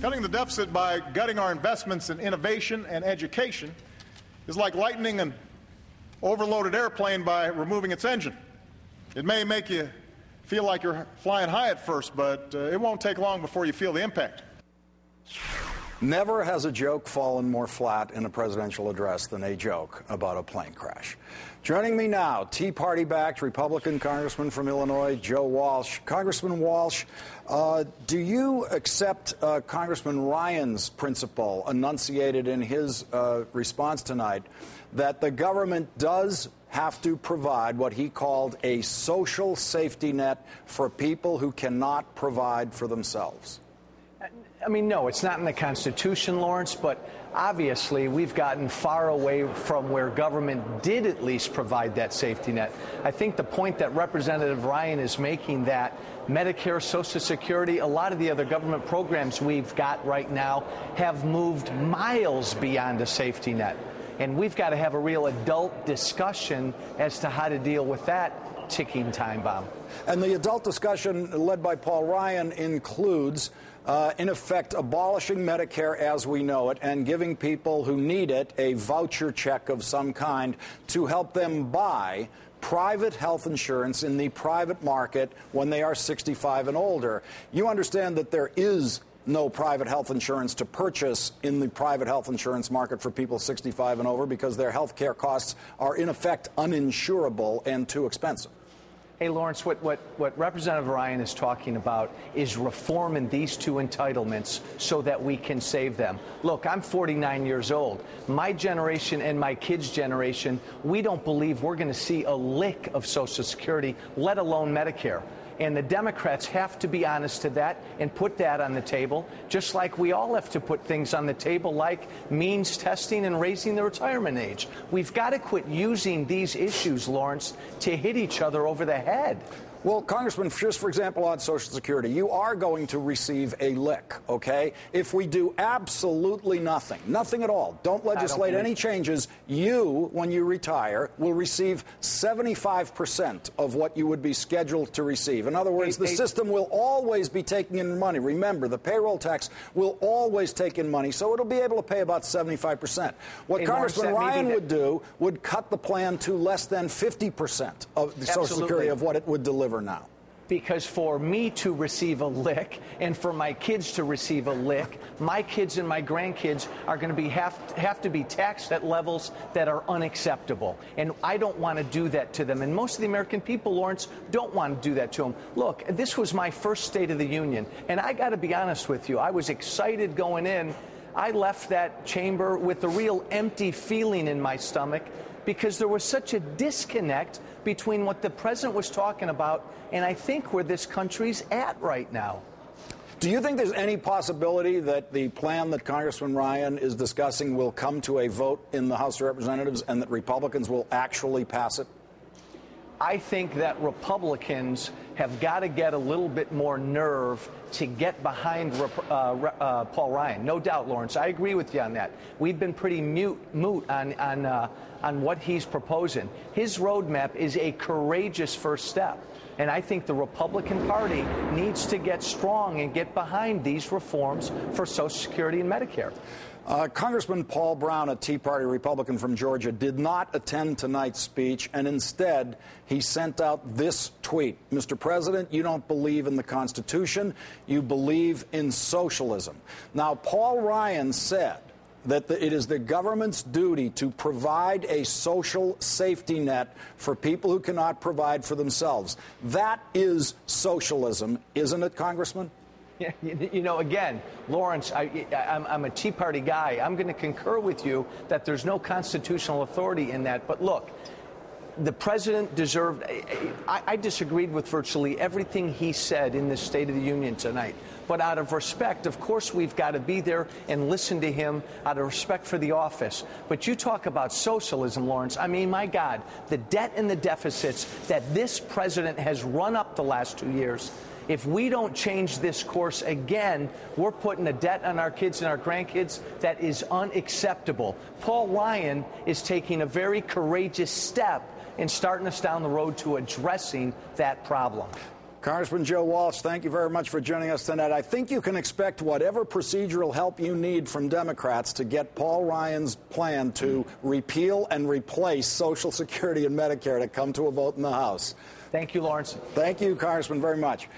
Cutting the deficit by gutting our investments in innovation and education is like lightening an overloaded airplane by removing its engine. It may make you feel like you're flying high at first, but it won't take long before you feel the impact. Never has a joke fallen more flat in a presidential address than a joke about a plane crash. Joining me now, Tea Party-backed Republican Congressman from Illinois, Joe Walsh. Congressman Walsh, do you accept Congressman Ryan's principle enunciated in his response tonight that the government does have to provide what he called a social safety net for people who cannot provide for themselves? I mean, no, it's not in the Constitution, Lawrence, but obviously we've gotten far away from where government did at least provide that safety net. I think the point that Representative Ryan is making, that Medicare, Social Security, a lot of the other government programs we've got right now have moved miles beyond a safety net. And we've got to have a real adult discussion as to how to deal with that ticking time bomb. And the adult discussion led by Paul Ryan includes, in effect, abolishing Medicare as we know it and giving people who need it a voucher check of some kind to help them buy private health insurance in the private market when they are 65 and older. You understand that there is no private health insurance to purchase in the private health insurance market for people 65 and over because their health care costs are, in effect, uninsurable and too expensive. Hey, Lawrence, what Representative Ryan is talking about is reform in these two entitlements so that we can save them. Look, I'm 49 years old. My generation and my kids' generation, we don't believe we're going to see a lick of Social Security, let alone Medicare. And the Democrats have to be honest to that and put that on the table, just like we all have to put things on the table like means testing and raising the retirement age. We've got to quit using these issues, Lawrence, to hit each other over the head. Well, Congressman, just for example, on Social Security, you are going to receive a lick, okay? If we do absolutely nothing at all, don't legislate any changes, you, when you retire, will receive 75% of what you would be scheduled to receive. In other words, the system will always be taking in money. Remember, the payroll tax will always take in money, so it'll be able to pay about 75%. What Congressman Ryan would do would cut the plan to less than 50% of the Social Security of what it would deliver now. Because for me to receive a lick and for my kids to receive a lick, my kids and my grandkids are going to have to be taxed at levels that are unacceptable. And I don't want to do that to them. And most of the American people, Lawrence, don't want to do that to them. Look, this was my first State of the Union. And I got to be honest with you, I was excited going in. I left that chamber with a real empty feeling in my stomach because there was such a disconnect between what the president was talking about and I think where this country's at right now. Do you think there's any possibility that the plan that Congressman Ryan is discussing will come to a vote in the House of Representatives and that Republicans will actually pass it? I think that Republicans have got to get a little bit more nerve to get behind Paul Ryan. No doubt, Lawrence. I agree with you on that. We've been pretty moot on what he's proposing. His roadmap is a courageous first step. And I think the Republican Party needs to get strong and get behind these reforms for Social Security and Medicare. Congressman Paul Brown, a Tea Party Republican from Georgia, did not attend tonight's speech, and instead he sent out this tweet. Mr. President, you don't believe in the Constitution. You believe in socialism. Now, Paul Ryan said that it is the government's duty to provide a social safety net for people who cannot provide for themselves. That is socialism, isn't it, Congressman? Yeah, you know, again, Lawrence, I'm a Tea Party guy. I'm going to concur with you that there's no constitutional authority in that. But look, the president deserved. I disagreed with virtually everything he said in this State of the Union tonight. But out of respect, of course, we've got to be there and listen to him out of respect for the office. But you talk about socialism, Lawrence. I mean, my God, the debt and the deficits that this president has run up the last 2 years. If we don't change this course again, we're putting a debt on our kids and our grandkids that is unacceptable. Paul Ryan is taking a very courageous step in starting us down the road to addressing that problem. Congressman Joe Walsh, thank you very much for joining us tonight. I think you can expect whatever procedural help you need from Democrats to get Paul Ryan's plan to repeal and replace Social Security and Medicare to come to a vote in the House. Thank you, Lawrence. Thank you, Congressman, very much.